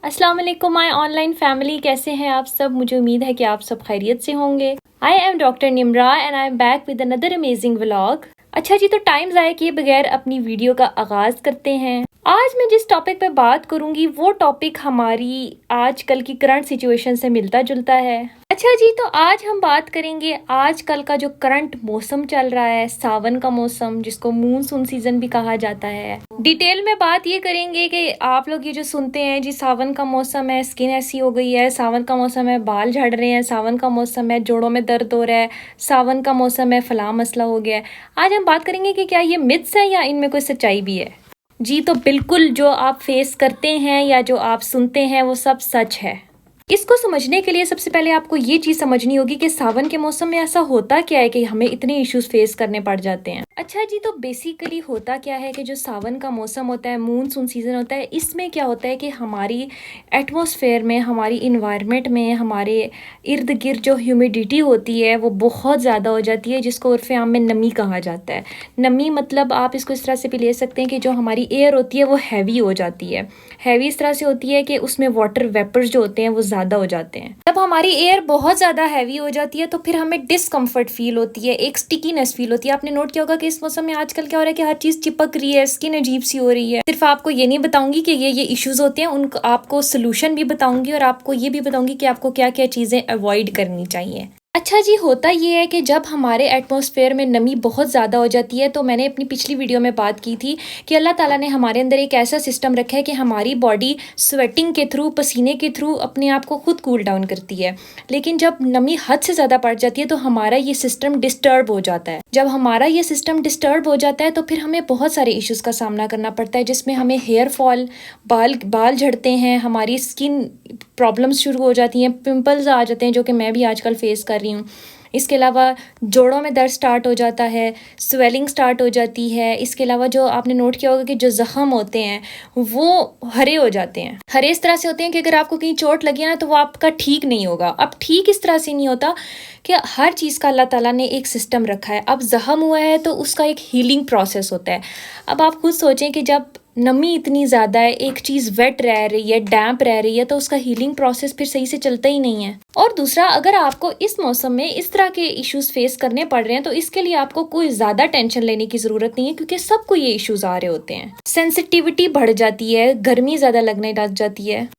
अस्सलाम वालेकुम my online family, कैसे हैं आप सब। मुझे उम्मीद है कि आप सब खैरियत से होंगे। I am doctor Nimra and I am back with another amazing vlog. अच्छा जी, तो टाइम ज़ाया किए बगैर अपनी वीडियो का आगाज़ करते हैं। आज मैं जिस टॉपिक पे बात करूंगी वो टॉपिक हमारी आजकल की करंट सिचुएशन से मिलता जुलता है। अच्छा जी, तो आज हम बात करेंगे आजकल का जो करंट मौसम चल रहा है, सावन का मौसम, जिसको मूनसून सीजन भी कहा जाता है। डिटेल में बात ये करेंगे कि आप लोग ये जो सुनते हैं जी, सावन का मौसम है, स्किन ऐसी हो गई है, सावन का मौसम है, बाल झड़ रहे हैं, सावन का मौसम है, जोड़ों में दर्द हो रहा है, सावन का मौसम है, फलां मसला हो गया है। आज हम बात करेंगे कि क्या ये मिथ्स है या इनमें कोई सच्चाई भी है। जी, तो बिल्कुल जो आप फेस करते हैं या जो आप सुनते हैं वो सब सच है। इसको समझने के लिए सबसे पहले आपको ये चीज़ समझनी होगी कि सावन के मौसम में ऐसा होता क्या है कि हमें इतने इश्यूज फेस करने पड़ जाते हैं। अच्छा जी, तो बेसिकली होता क्या है कि जो सावन का मौसम होता है, मूनसून सीजन होता है, इसमें क्या होता है कि हमारी एटमॉस्फेयर में, हमारी इन्वायरमेंट में, हमारे इर्द गिर्द जो ह्यूमिडिटी होती है वो बहुत ज़्यादा हो जाती है, जिसको उर्फ़े आम में नमी कहा जाता है। नमी मतलब आप इसको इस तरह से भी ले सकते हैं कि जो हमारी एयर होती है वो हैवी हो जाती है। हैवी इस तरह से होती है कि उसमें वाटर वेपर्स जो होते हैं वो ज़्यादा हो जाते हैं। जब हमारी एयर बहुत ज़्यादा हैवी हो जाती है तो फिर हमें डिस्कम्फर्ट फील होती है, एक स्टिकीनेस फील होती है। आपने नोट किया होगा कि इस मौसम में आजकल क्या हो रहा है कि हर चीज़ चिपक रही है, स्किन अजीब सी हो रही है। सिर्फ आपको ये नहीं बताऊंगी कि ये इश्यूज होते हैं, उनको आपको सोल्यूशन भी बताऊंगी और आपको ये भी बताऊंगी कि आपको क्या क्या चीज़ें अवॉइड करनी चाहिए। अच्छा जी, होता ये है कि जब हमारे एटमॉस्फेयर में नमी बहुत ज़्यादा हो जाती है, तो मैंने अपनी पिछली वीडियो में बात की थी कि अल्लाह ताला ने हमारे अंदर एक ऐसा सिस्टम रखा है कि हमारी बॉडी स्वेटिंग के थ्रू, पसीने के थ्रू अपने आप को खुद कूल डाउन करती है। लेकिन जब नमी हद से ज़्यादा बढ़ जाती है तो हमारा ये सिस्टम डिस्टर्ब हो जाता है। जब हमारा ये सिस्टम डिस्टर्ब हो जाता है तो फिर हमें बहुत सारे इश्यूज़ का सामना करना पड़ता है, जिसमें हमें हेयर फॉल, बाल झड़ते हैं, हमारी स्किन प्रॉब्लम्स शुरू हो जाती हैं, पिंपल्स आ जाते हैं, जो कि मैं भी आजकल फेस कर रही हूँ। इसके अलावा जोड़ों में दर्द स्टार्ट हो जाता है, स्वेलिंग स्टार्ट हो जाती है। इसके अलावा जो आपने नोट किया होगा कि जो ज़ख़म होते हैं वो हरे हो जाते हैं। हरे इस तरह से होते हैं कि अगर आपको कहीं चोट लगी है ना तो वो आपका ठीक नहीं होगा। अब ठीक इस तरह से नहीं होता कि हर चीज़ का अल्लाह ताला ने एक सिस्टम रखा है। अब ज़ख़म हुआ है तो उसका एक हीलिंग प्रोसेस होता है। अब आप खुद सोचें कि जब नमी इतनी ज़्यादा है, एक चीज़ वेट रह रही है, डैम्प रह रही है, तो उसका हीलिंग प्रोसेस फिर सही से चलता ही नहीं है। और दूसरा, अगर आपको इस मौसम में इस तरह के इश्यूज फेस करने पड़ रहे हैं तो इसके लिए आपको कोई ज़्यादा टेंशन लेने की ज़रूरत नहीं है, क्योंकि सबको ये इश्यूज आ रहे होते हैं। सेंसिटिविटी बढ़ जाती है, गर्मी ज़्यादा लगने लग जाती है,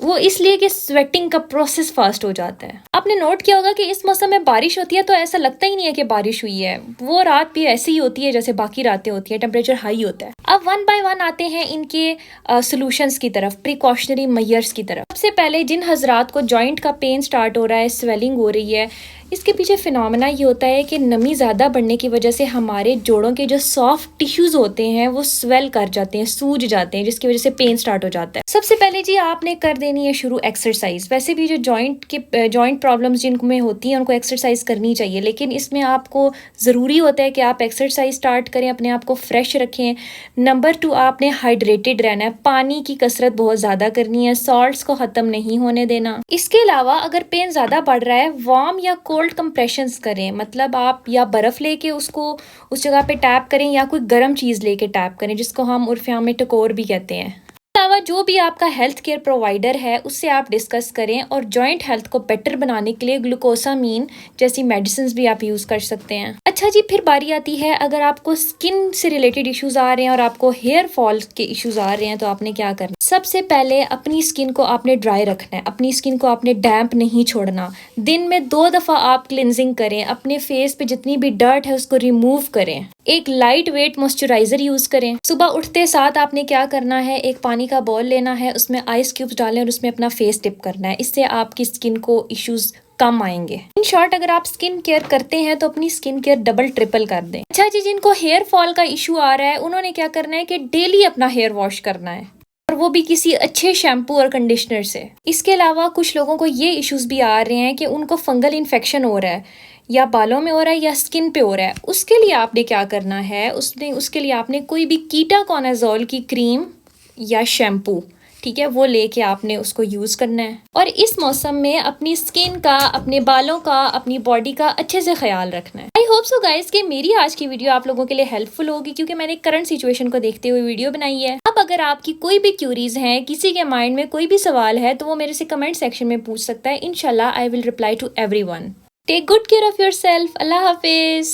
वो इसलिए कि स्वेटिंग का प्रोसेस फास्ट हो जाता है। आपने नोट किया होगा कि इस मौसम में बारिश होती है तो ऐसा लगता ही नहीं है कि बारिश हुई है। वो रात भी ऐसी ही होती है जैसे बाकी रातें होती है, टेम्परेचर हाई होता है। अब वन बाय वन आते हैं इनके सॉल्यूशंस की तरफ, प्रिकॉशनरी मेजर्स की तरफ। सबसे पहले जिन हजरात को जॉइंट का पेन स्टार्ट हो रहा है, स्वेलिंग हो रही है, इसके पीछे फिनोमेना ये होता है कि नमी ज़्यादा बढ़ने की वजह से हमारे जोड़ों के जो सॉफ्ट टिश्यूज़ होते हैं वो स्वेल कर जाते हैं, सूज जाते हैं, जिसकी वजह से पेन स्टार्ट हो जाता है। सबसे पहले जी आपने कर देनी है शुरू एक्सरसाइज। वैसे भी जो जॉइंट प्रॉब्लम्स जिनमें होती हैं उनको एक्सरसाइज करनी चाहिए, लेकिन इसमें आपको ज़रूरी होता है कि आप एक्सरसाइज स्टार्ट करें, अपने आप को फ्रेश रखें। नंबर 2, आपने हाइड्रेटेड रहना है, पानी की कसरत बहुत ज़्यादा करनी है, सॉल्ट्स को ख़त्म नहीं होने देना। इसके अलावा अगर पेन ज़्यादा बढ़ रहा है, वार्म या कोल्ड कंप्रेशंस करें, मतलब आप या बर्फ़ लेके उसको उस जगह पे टैप करें या कोई गर्म चीज़ लेके टैप करें, जिसको हम उर्फ़े आम में टकोर भी कहते हैं। अलावा जो भी आपका हेल्थ केयर प्रोवाइडर है उससे आप डिस्कस करें, और जॉइंट हेल्थ को बेटर बनाने के लिए ग्लूकोसामीन जैसी मेडिसिन भी आप यूज़ कर सकते हैं। अच्छा जी, फिर बारी आती है अगर आपको स्किन से रिलेटेड इश्यूज आ रहे हैं और आपको हेयर फॉल के इश्यूज आ रहे हैं तो आपने क्या करना। सबसे पहले अपनी स्किन को आपने ड्राई रखना है, अपनी स्किन को आपने डैम्प नहीं छोड़ना। दिन में 2 दफ़ा आप क्लिनजिंग करें, अपने फेस पे जितनी भी डर्ट है उसको रिमूव करें। एक लाइट वेट मॉइस्चराइजर यूज करें। सुबह उठते साथ आपने क्या करना है, एक पानी का बॉल लेना है, उसमें आइस क्यूब्स डालें और उसमें अपना फेस डिप करना है। इससे आपकी स्किन को इश्यूज कम आएंगे। इन शॉर्ट, अगर आप स्किन केयर करते हैं तो अपनी स्किन केयर डबल ट्रिपल कर दें। अच्छा जी, जिनको हेयर फॉल का इशू आ रहा है उन्होंने क्या करना है कि डेली अपना हेयर वॉश करना है, और वो भी किसी अच्छे शैम्पू और कंडीशनर से। इसके अलावा कुछ लोगों को ये इश्यूज भी आ रहे हैं कि उनको फंगल इन्फेक्शन हो रहा है, या बालों में हो रहा है या स्किन पे हो रहा है। उसके लिए आपने क्या करना है, उसके लिए आपने कोई भी कीटाकोनाजोल की क्रीम या शैम्पू, ठीक है, वो लेके आपने उसको यूज़ करना है। और इस मौसम में अपनी स्किन का, अपने बालों का, अपनी बॉडी का अच्छे से ख्याल रखना है। आई होप सो गाइस कि मेरी आज की वीडियो आप लोगों के लिए हेल्पफुल होगी, क्योंकि मैंने करंट सिचुएशन को देखते हुए वीडियो बनाई है। अब अब अगर आपकी कोई भी क्यूरीज हैं, किसी के माइंड में कोई भी सवाल है, तो वो मेरे से कमेंट सेक्शन में पूछ सकता है। इंशाल्लाह I will reply to everyone. Take good care of yourself. अल्लाह हाफिज।